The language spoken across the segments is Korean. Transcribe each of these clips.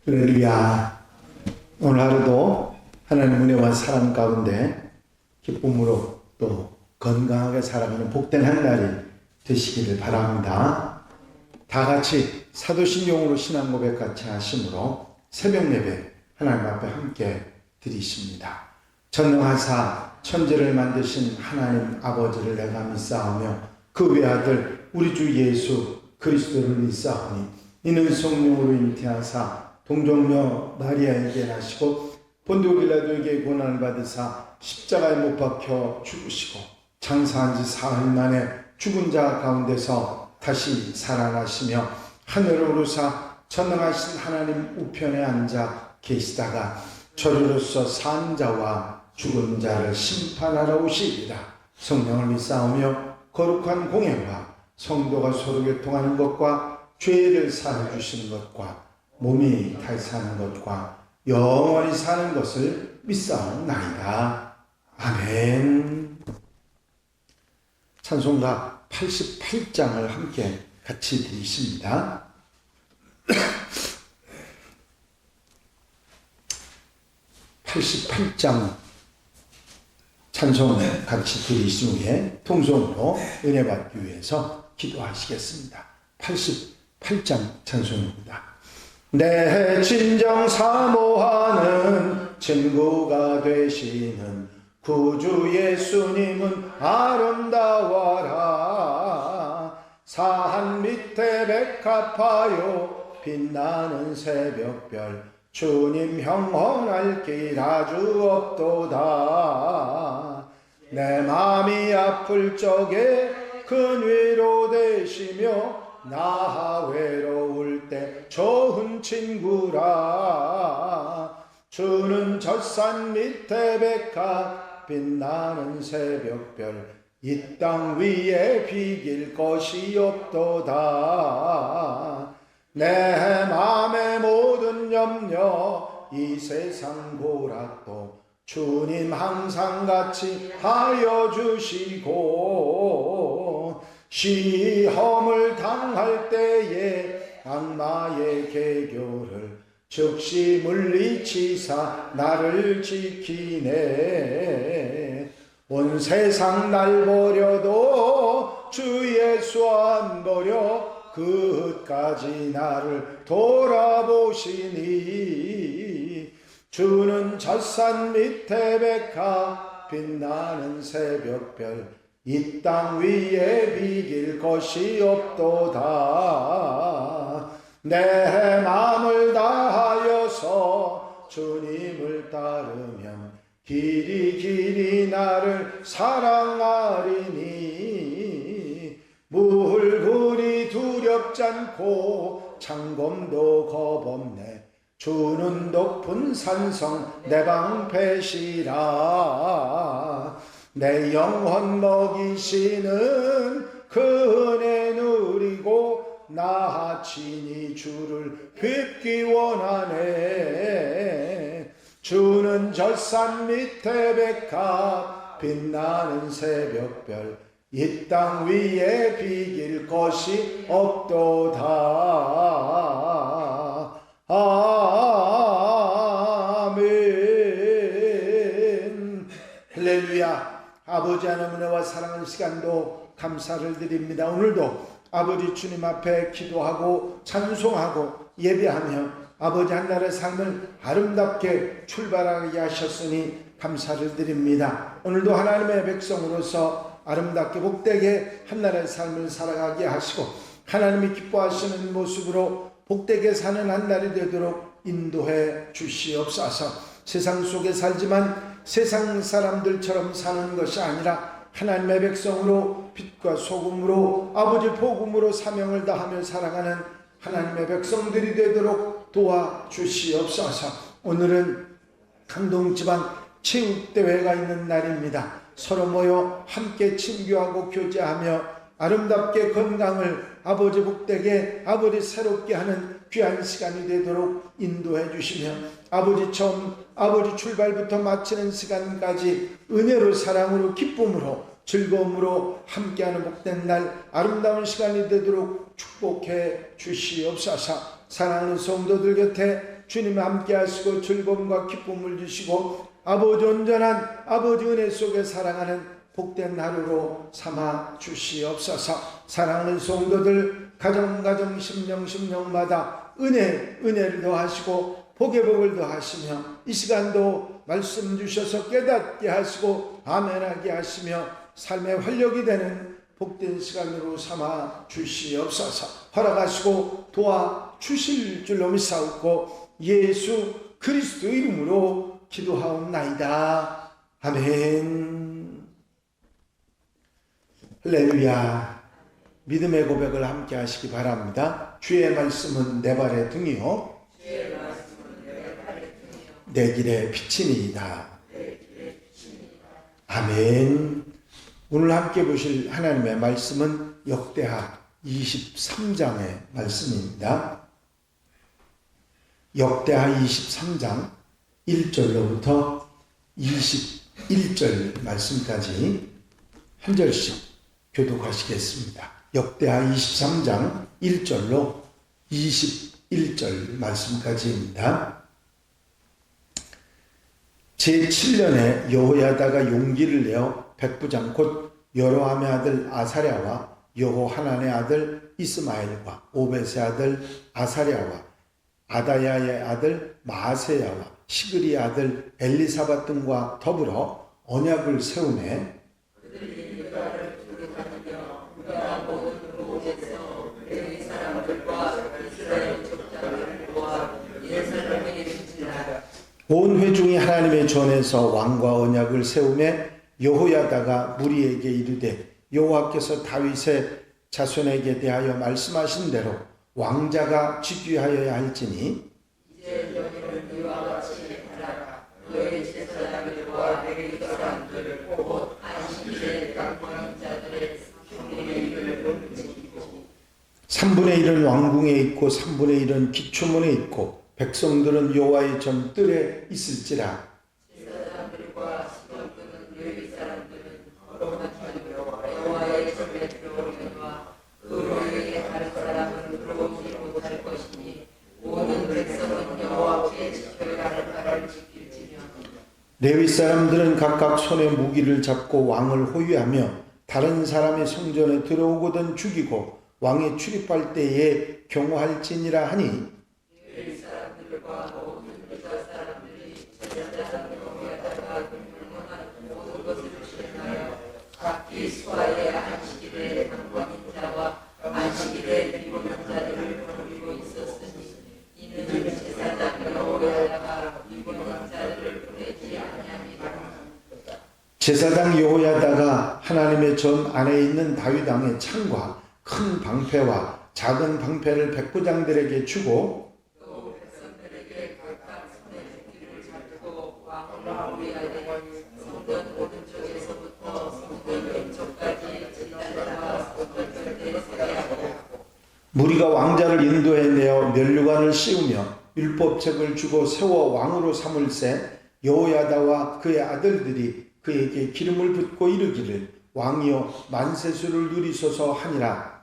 할렐루야. 오늘 하루도 하나님 은혜와 사랑 가운데 기쁨으로 또 건강하게 살아가는 복된 한 날이 되시기를 바랍니다. 다 같이 사도신경으로 신앙 고백 같이 하심으로 새벽 예배 하나님 앞에 함께 드리십니다. 전능하사 천지를 만드신 하나님 아버지를 내가 믿사오며 그 외아들 우리 주 예수 그리스도를 믿사오니 이는 성령으로 잉태하사 동정녀 마리아에게 나시고 본도 빌라도에게 고난을 받으사 십자가에 못 박혀 죽으시고 장사한 지 사흘 만에 죽은 자 가운데서 다시 살아나시며 하늘을 오르사 전능하신 하나님 우편에 앉아 계시다가 저리로서 산 자와 죽은 자를 심판하러 오시리라. 성령을 믿사오며 거룩한 공예와 성도가 서로 교통하는 것과 죄를 사해 주시는 것과 몸이 달사하는 것과 영원히 사는 것을 믿사옵나이다. 아멘. 찬송가 88장을 함께 같이 드리십니다. 88장 찬송 같이 드리신 후에 통성으로 은혜 받기 위해서 기도하시겠습니다. 88장 찬송입니다. 내 진정 사모하는 친구가 되시는 구주 예수님은 아름다워라. 산 밑에 백합하여 빛나는 새벽별 주님 형언할 길 아주 없도다. 내 맘이 아플 적에 큰 위로 되시며 나 외로울 때 좋은 친구라. 주는 젖산 밑에 백합 빛나는 새벽별 이 땅 위에 비길 것이 없도다. 내 맘의 모든 염려 이 세상 고락도 주님 항상 같이 하여 주시고 시험을 당할 때에 악마의 계교를 즉시 물리치사 나를 지키네. 온 세상 날 버려도 주 예수 안 버려 끝까지 나를 돌아보시니. 주는 젖산 밑에 백합 빛나는 새벽별 이 땅 위에 비길 것이 없도다. 내 마음을 다하여서 주님을 따르면 길이 나를 사랑하리니. 물불이 두렵지 않고 창검도 겁없네. 주는 높은 산성 내 방패시라. 내 영혼 먹이시는 그 은혜 누리고 나 친히 주를 뵙기 원하네. 주는 젖산 밑에 백합 빛나는 새벽별 이 땅 위에 비길 것이 없도다. 아멘. 할렐루야. 아버지 하나님 은혜와 사랑하는 시간도 감사를 드립니다. 오늘도 아버지 주님 앞에 기도하고 찬송하고 예배하며 아버지 한날의 삶을 아름답게 출발하게 하셨으니 감사를 드립니다. 오늘도 하나님의 백성으로서 아름답게 복되게 한날의 삶을 살아가게 하시고 하나님이 기뻐하시는 모습으로 복되게 사는 한날이 되도록 인도해 주시옵소서. 세상 속에 살지만 세상 사람들처럼 사는 것이 아니라 하나님의 백성으로 빛과 소금으로 아버지 복음으로 사명을 다하며 살아가는 하나님의 백성들이 되도록 도와주시옵소서. 오늘은 강동지방 체육대회가 있는 날입니다. 서로 모여 함께 친교하고 교제하며 아름답게 건강을 아버지 복되게 아버지 새롭게 하는 귀한 시간이 되도록 인도해 주시며 아버지 처음 아버지 출발부터 마치는 시간까지 은혜로 사랑으로 기쁨으로 즐거움으로 함께하는 복된 날 아름다운 시간이 되도록 축복해 주시옵소서. 사랑하는 성도들 곁에 주님 함께 하시고 즐거움과 기쁨을 주시고 아버지 온전한 아버지 은혜 속에 살아가는 복된 하루로 삼아 주시옵소서. 사랑하는 성도들 가정 심령마다 은혜를 더하시고 복의 복을 더하시며 이 시간도 말씀 주셔서 깨닫게 하시고 아멘하게 하시며 삶의 활력이 되는 복된 시간으로 삼아 주시옵소서. 허락하시고 도와주실 줄로 믿사옵고 예수 그리스도 이름으로 기도하옵나이다. 아멘. 할렐루야. 믿음의 고백을 함께 하시기 바랍니다. 주의 말씀은 내 발의 등이요 내 길의 빛이니이다. 아멘. 오늘 함께 보실 하나님의 말씀은 역대하 23장의 말씀입니다. 역대하 23장 1절로부터 21절 말씀까지 한 절씩 교독하시겠습니다. 역대하 23장 1절로 21절 말씀까지입니다. 제7년에 여호야다가 용기를 내어 백부장 곧 여로함의 아들 아사랴와 여호하난의 아들 이스마엘과 오벳의 아들 아사랴와 아다야의 아들 마아세야와 시그리의 아들 엘리사밧 등과 더불어 언약을 세우매 온 회중이 하나님의 전에서 왕과 언약을 세우매 여호야다가 무리에게 이르되 여호와께서 다윗의 자손에게 대하여 말씀하신 대로 왕자가 즉위하여야 할지니 이제 너희는 이와 같이 하라. 너희 제사장들과 레위 사람들 곧 안식일에 강권한 자들의 3분의 1을 지키고 3분의 1은 왕궁에 있고 3분의 1은 기초문에 있고 백성들은 여호와의 전뜰에 있을지라. 제사장들과 시건들은 레위 사람들은 거룩한 여호와의 전에 들어오려니와 의로에게 할 사람은 들어오지 못할 것이니 모든 백성은 여호와께 지켜야 할 바를 지킬지며. 레위 사람들은 각각 손에 무기를 잡고 왕을 호위하며 다른 사람의 성전에 들어오거든 죽이고 왕이 출입할 때에 경호할지니라 하니 수아의 안식일에 강권인 자와 안식일에 비문한 자들을 버리고 있었으니 이는 제사장 여호야다가 비문한 자들을 보내지 아니함이라. 제사장 여호야다가 하나님의 전 안에 있는 다윗 왕의 창과 큰 방패와 작은 방패를 백부장들에게 주고 또 백성들에게 각각 손에 무기를 잡고 왕을 호위하되 성전 오른쪽에서부터 성전 왼쪽까지 지단과 성전 곁에 서게 하고 무리가 왕자를 인도해내어 면류관을 씌우며 율법책을 주고 세워 왕으로 삼을새 여호야다와 그의 아들들이 그에게 기름을 붓고 이르기를 왕이여 만세수를 누리소서 하니라.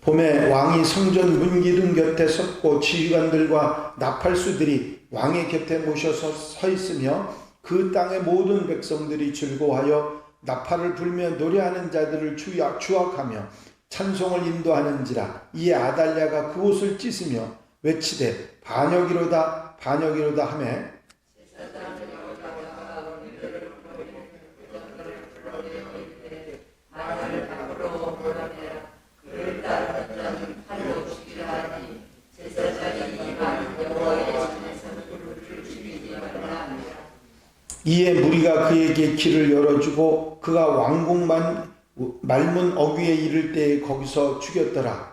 봄에 왕이 성전 문기둥 곁에 섰고 지휘관들과 나팔수들이 왕의 곁에 모셔서 서 있으며 그 땅의 모든 백성들이 즐거워하여 나팔을 불며 노래하는 자들을 주악하며 찬송을 인도하는지라. 이에 아달랴가 그 옷을 찢으며 외치되 반역이로다 반역이로다 하매 이에 무리가 그에게 길을 열어주고 그가 왕궁만 말문 어귀에 이를 때에 거기서 죽였더라.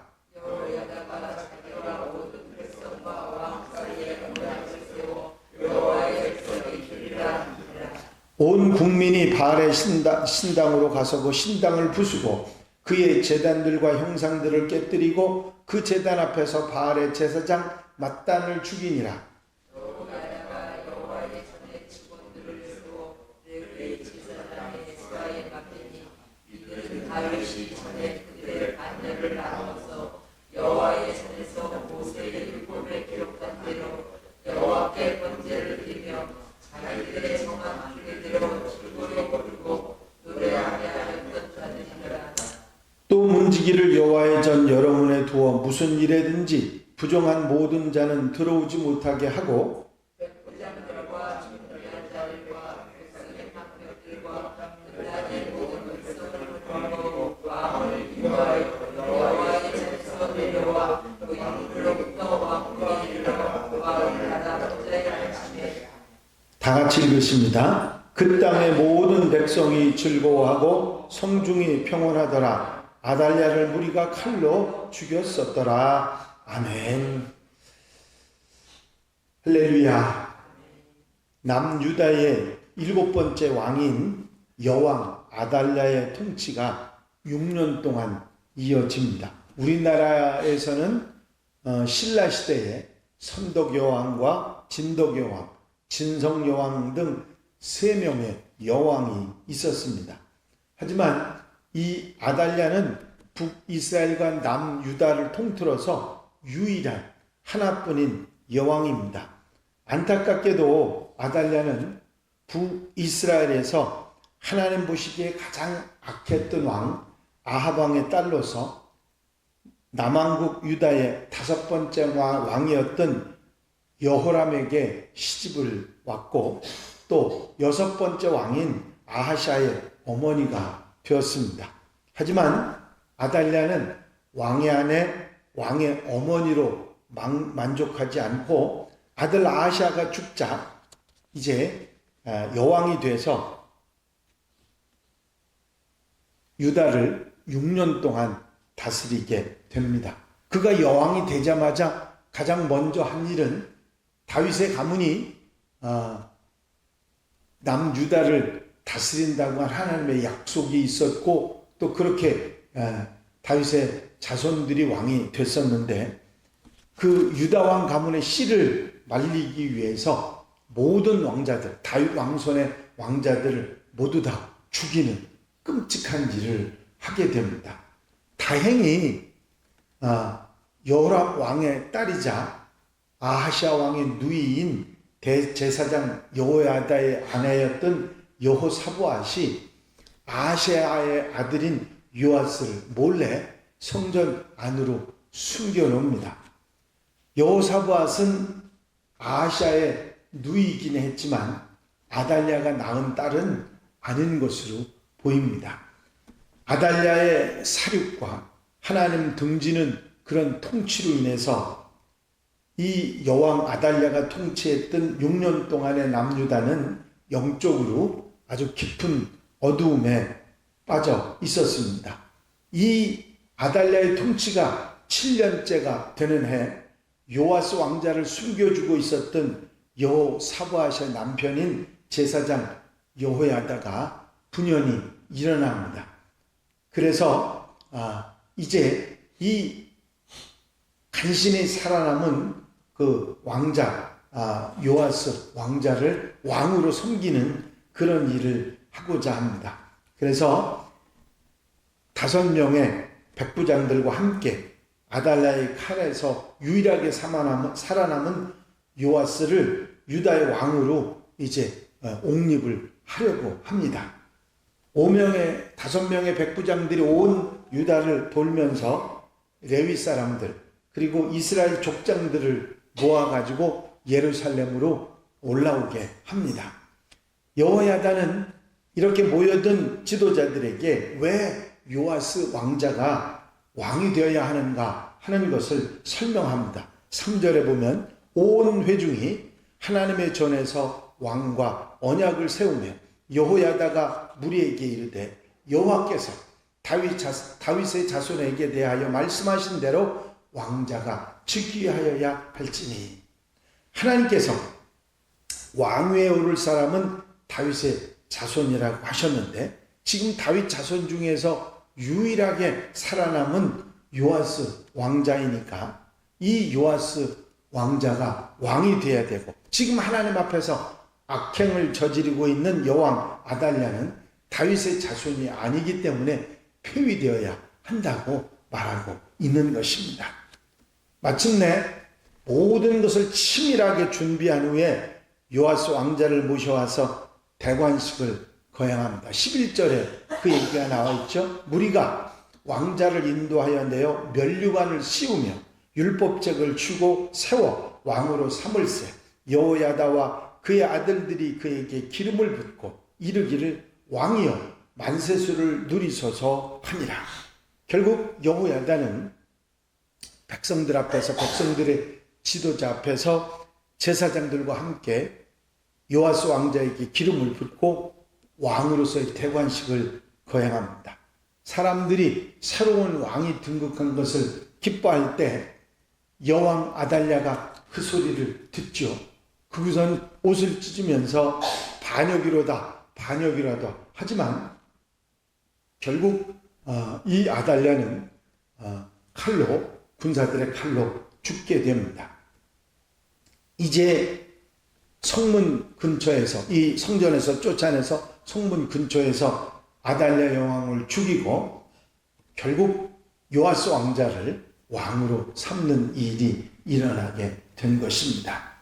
온 국민이 바알의 신당으로 가서 그 신당을 부수고 그의 제단들과 형상들을 깨뜨리고 그 제단 앞에서 바알의 제사장 mat단을 죽이니라. 무슨 일에든지 부정한 모든 자는 들어오지 못하게 하고 백부장들과 중요한 자들과 백성의 방백들과 그날의 모든 백성을 구하고 왕을 인도하여 여호와의 집에서 내려와 그 영으로부터 왕궁에 이르러 왕을 받아 보좌에 앉히매 다 같이 읽으십니다. 그 땅의 모든 백성이 즐거워하고 성중이 평온하더라. 아달랴를 무리가 칼로 죽였었더라. 아멘. 할렐루야. 남유다의 7번째 왕인 여왕 아달랴의 통치가 6년 동안 이어집니다. 우리나라에서는 신라 시대에 선덕여왕과 진덕여왕, 진성여왕 등 3명의 여왕이 있었습니다. 하지만 이 아달랴는 북이스라엘과 남유다를 통틀어서 유일한 하나뿐인 여왕입니다. 안타깝게도 아달랴는 북이스라엘에서 하나님 보시기에 가장 악했던 왕 아합왕의 딸로서 남왕국 유다의 5번째 왕이었던 여호람에게 시집을 왔고 또 6번째 왕인 아하샤의 어머니가 되었습니다. 하지만 아달랴는 왕의 아내, 왕의 어머니로 만족하지 않고 아들 아하샤가 죽자 이제 여왕이 돼서 유다를 6년 동안 다스리게 됩니다. 그가 여왕이 되자마자 가장 먼저 한 일은 다윗의 가문이 남유다를 다스린다고 한 하나님의 약속이 있었고 또 그렇게 다윗의 자손들이 왕이 됐었는데 그 유다 왕 가문의 씨를 말리기 위해서 모든 왕자들, 다윗 왕손의 왕자들을 모두 다 죽이는 끔찍한 일을 하게 됩니다. 다행히 여호람 왕의 딸이자 아하시아 왕의 누이인 대제사장 여호야다의 아내였던 여호사부앗이 아하시아의 아들인 요아스를 몰래 성전 안으로 숨겨놓습니다. 여호사부앗은 아하시아의 누이이긴 했지만 아달랴가 낳은 딸은 아닌 것으로 보입니다. 아달랴의 사륙과 하나님 등지는 그런 통치로 인해서 이 여왕 아달랴가 통치했던 6년 동안의 남유다는 영적으로 아주 깊은 어두움에 빠져 있었습니다. 이 아달랴의 통치가 7년째가 되는 해 요아스 왕자를 숨겨주고 있었던 여호사부앗의 남편인 제사장 여호야다가 분연히 일어납니다. 그래서 이제 이 간신히 살아남은 그 왕자 요아스 왕자를 왕으로 섬기는 그런 일을 하고자 합니다. 그래서 5명의 백부장들과 함께 아달랴의 칼에서 유일하게 살아남은 요아스를 유다의 왕으로 이제 옹립을 하려고 합니다. 5명의 백부장들이 온 유다를 돌면서 레위 사람들 그리고 이스라엘 족장들을 모아가지고 예루살렘으로 올라오게 합니다. 여호야다는 이렇게 모여든 지도자들에게 왜 요아스 왕자가 왕이 되어야 하는가 하는 것을 설명합니다. 3절에 보면 온 회중이 하나님의 전에서 왕과 언약을 세우며 여호야다가 무리에게 이르되 여호와께서 다윗의 자손에게 대하여 말씀하신 대로 왕자가 즉위하여야 할지니 하나님께서 왕위에 오를 사람은 다윗의 자손이라고 하셨는데 지금 다윗 자손 중에서 유일하게 살아남은 요아스 왕자이니까 이 요아스 왕자가 왕이 되어야 되고 지금 하나님 앞에서 악행을 저지르고 있는 여왕 아달랴는 다윗의 자손이 아니기 때문에 폐위되어야 한다고 말하고 있는 것입니다. 마침내 모든 것을 치밀하게 준비한 후에 요아스 왕자를 모셔와서 대관식을 거행합니다. 11절에 그 얘기가 나와 있죠. 무리가 왕자를 인도하여 내어 면류관을 씌우며 율법책을 주고 세워 왕으로 삼을세. 여호야다와 그의 아들들이 그에게 기름을 붓고 이르기를 왕이여 만세수를 누리소서 하니라. 결국 여호야다는 백성들 앞에서, 백성들의 지도자 앞에서 제사장들과 함께 요아스 왕자에게 기름을 붓고 왕으로서의 대관식을 거행합니다. 사람들이 새로운 왕이 등극한 것을 기뻐할 때 여왕 아달랴가 그 소리를 듣죠. 그것은 옷을 찢으면서 반역이로다, 반역이라도 하지만 결국 이 아달랴는 칼로, 군사들의 칼로 죽게 됩니다. 이제 성문 근처에서, 이 성전에서 쫓아내서 성문 근처에서 아달랴 여왕을 죽이고 결국 요아스 왕자를 왕으로 삼는 일이 일어나게 된 것입니다.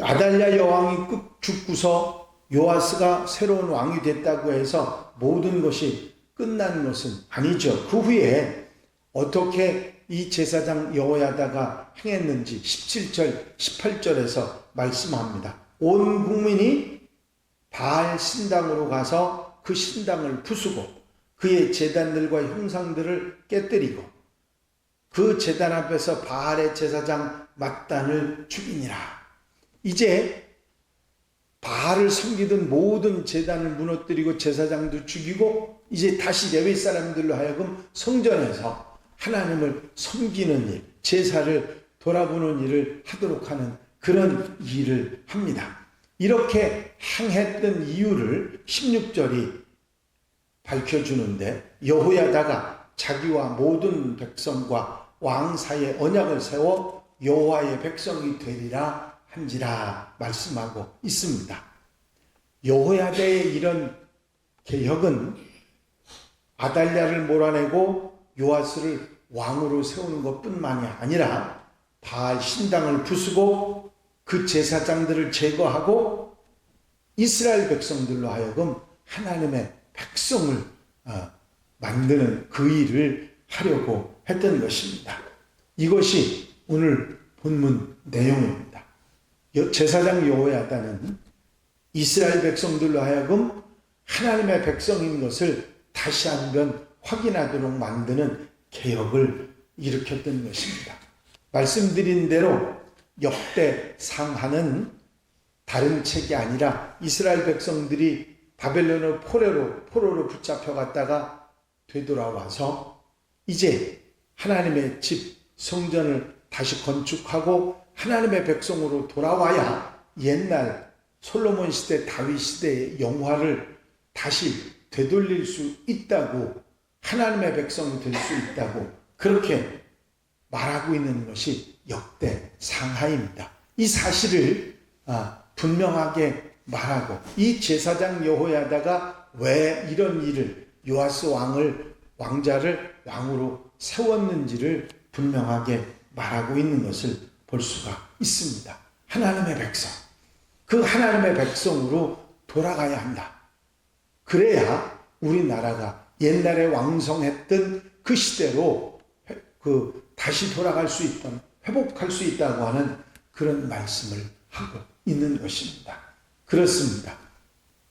아달랴 여왕이 죽고서 요아스가 새로운 왕이 됐다고 해서 모든 것이 끝난 것은 아니죠. 그 후에 어떻게 이 제사장 여호야다가 행했는지 17절, 18절에서 말씀합니다. 온 국민이 바알 신당으로 가서 그 신당을 부수고 그의 제단들과 형상들을 깨뜨리고 그 제단 앞에서 바알의 제사장 mat단을 죽이니라. 이제 바알을 섬기던 모든 제단을 무너뜨리고 제사장도 죽이고 이제 다시 레위 사람들로 하여금 성전에서 하나님을 섬기는 일, 제사를 돌아보는 일을 하도록 하는 그런 일을 합니다. 이렇게 행했던 이유를 16절이 밝혀주는데 여호야다가 자기와 모든 백성과 왕 사이에 언약을 세워 여호와의 백성이 되리라 한지라 말씀하고 있습니다. 여호야다의 이런 개혁은 아달랴를 몰아내고 요아스를 왕으로 세우는 것뿐만이 아니라 바알 신당을 부수고 그 제사장들을 제거하고 이스라엘 백성들로 하여금 하나님의 백성을 만드는 그 일을 하려고 했던 것입니다. 이것이 오늘 본문 내용입니다. 제사장 여호야다는 이스라엘 백성들로 하여금 하나님의 백성인 것을 다시 한번 확인하도록 만드는 개혁을 일으켰던 것입니다. 말씀드린 대로 역대상하는 다른 책이 아니라 이스라엘 백성들이 바벨론의 포로로 붙잡혀갔다가 되돌아와서 이제 하나님의 집 성전을 다시 건축하고 하나님의 백성으로 돌아와야 옛날 솔로몬 시대, 다윗 시대의 영화를 다시 되돌릴 수 있다고, 하나님의 백성이 될 수 있다고 그렇게 말하고 있는 것이 역대상하입니다. 이 사실을 분명하게 말하고 이 제사장 여호야다가 왜 이런 일을 요아스 왕자를 왕으로 세웠는지를 분명하게 말하고 있는 것을 볼 수가 있습니다. 하나님의 백성, 그 하나님의 백성으로 돌아가야 한다. 그래야 우리나라가 옛날에 왕성했던 그 시대로 다시 돌아갈 수 있던, 회복할 수 있다고 하는 그런 말씀을 하고 있는 것입니다. 그렇습니다.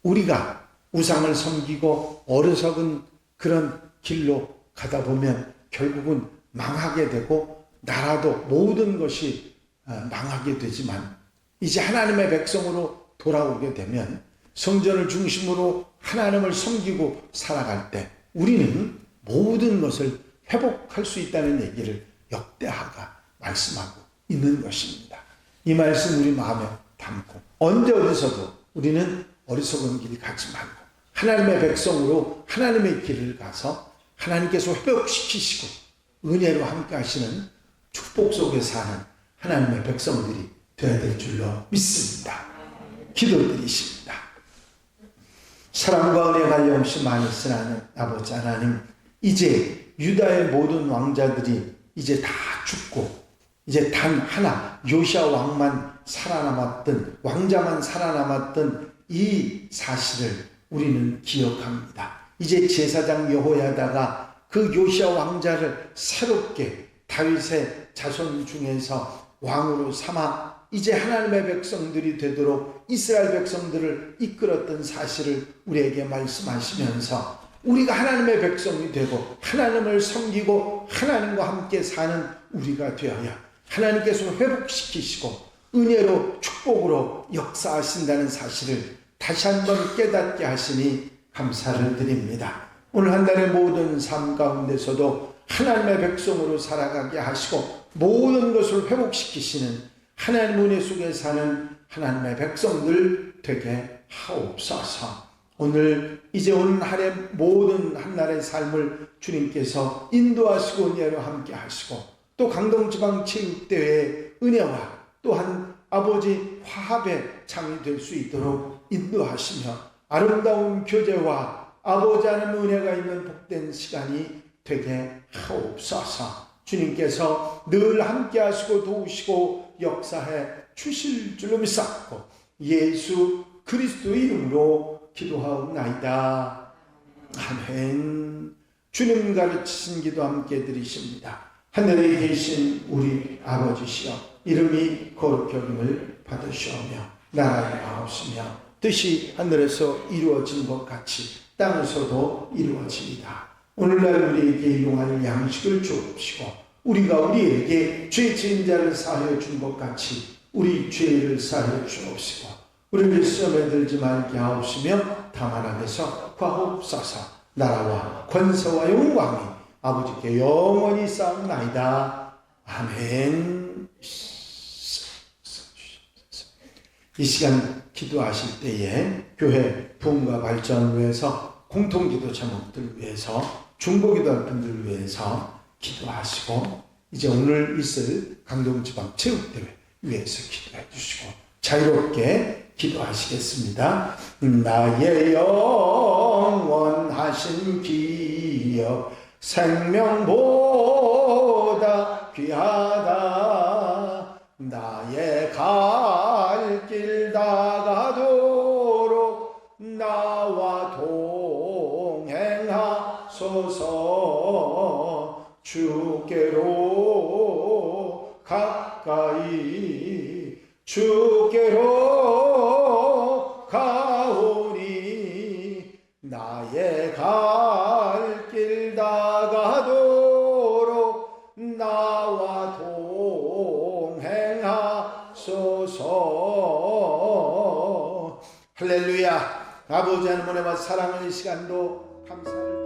우리가 우상을 섬기고 어리석은 그런 길로 가다 보면 결국은 망하게 되고 나라도 모든 것이 망하게 되지만 이제 하나님의 백성으로 돌아오게 되면 성전을 중심으로 하나님을 섬기고 살아갈 때 우리는 모든 것을 회복할 수 있다는 얘기를 역대하가 말씀하고 있는 것입니다. 이 말씀 우리 마음에 담고 언제 어디서도 우리는 어리석은 길 가지 말고 하나님의 백성으로 하나님의 길을 가서 하나님께서 회복시키시고 은혜로 함께 하시는 축복 속에 사는 하나님의 백성들이 되어야 될 줄로 믿습니다. 기도드리십니다. 사랑과 은혜가 영시 많이 쓰나는 아버지 하나님, 이제 유다의 모든 왕자들이 이제 다 죽고 이제 단 하나 요시야 왕만 살아남았던, 왕자만 살아남았던 이 사실을 우리는 기억합니다. 이제 제사장 여호야다가 그 요시야 왕자를 새롭게 다윗의 자손 중에서 왕으로 삼아 이제 하나님의 백성들이 되도록 이스라엘 백성들을 이끌었던 사실을 우리에게 말씀하시면서 우리가 하나님의 백성이 되고 하나님을 섬기고 하나님과 함께 사는 우리가 되어야 하나님께서 회복시키시고 은혜로 축복으로 역사하신다는 사실을 다시 한번 깨닫게 하시니 감사를 드립니다. 오늘 한 달의 모든 삶 가운데서도 하나님의 백성으로 살아가게 하시고 모든 것을 회복시키시는 하나님 은혜 속에 사는 하나님의 백성들 되게 하옵소서. 오늘 이제 오는 한해 모든 한날의 삶을 주님께서 인도하시고 은혜로 함께 하시고 또 강동지방체육대회의 은혜와 또한 아버지 화합의 장이 될 수 있도록 인도하시며 아름다운 교제와 아버지 하나님 은혜가 있는 복된 시간이 되게 하옵소서. 주님께서 늘 함께 하시고 도우시고 역사해 주실 줄로 믿사옵고 예수 그리스도의 이름으로 기도하옵나이다. 아멘. 주님 가르치신 기도 함께 드리십니다. 하늘에 계신 우리 아버지시여 이름이 거룩히 여김을 받으시오며 나라의 마옵시며 뜻이 하늘에서 이루어진 것 같이 땅에서도 이루어지이다. 오늘날 우리에게 일용할 양식을 주옵시고 우리가 우리에게 죄 지은 자를 사하여 준 것 같이 우리 죄를 사하여 주옵시고 우리를 시험에 들지 말게 하옵시며 다만 악에서 구하옵소서. 나라와 권세와 영광이 아버지께 영원히 쌓옵나이다. 아멘. 이 시간 기도하실 때에 교회 부흥과 발전을 위해서 공통기도 제목들 위해서 중보기도할 분들을 위해서 기도하시고 이제 오늘 있을 강동지방체육대회 위해서 기도해 주시고 자유롭게 기도하시겠습니다. 나의 영원하신 기업 생명보다 귀하다. 나의 갈 길 다가도록 나와 동행하소서. 주께로 가까이 주께로 가오니 나의 갈 길 다가도록 나와 동행하소서. 할렐루야. 아버지 하나님의 사랑의 시간도 감사를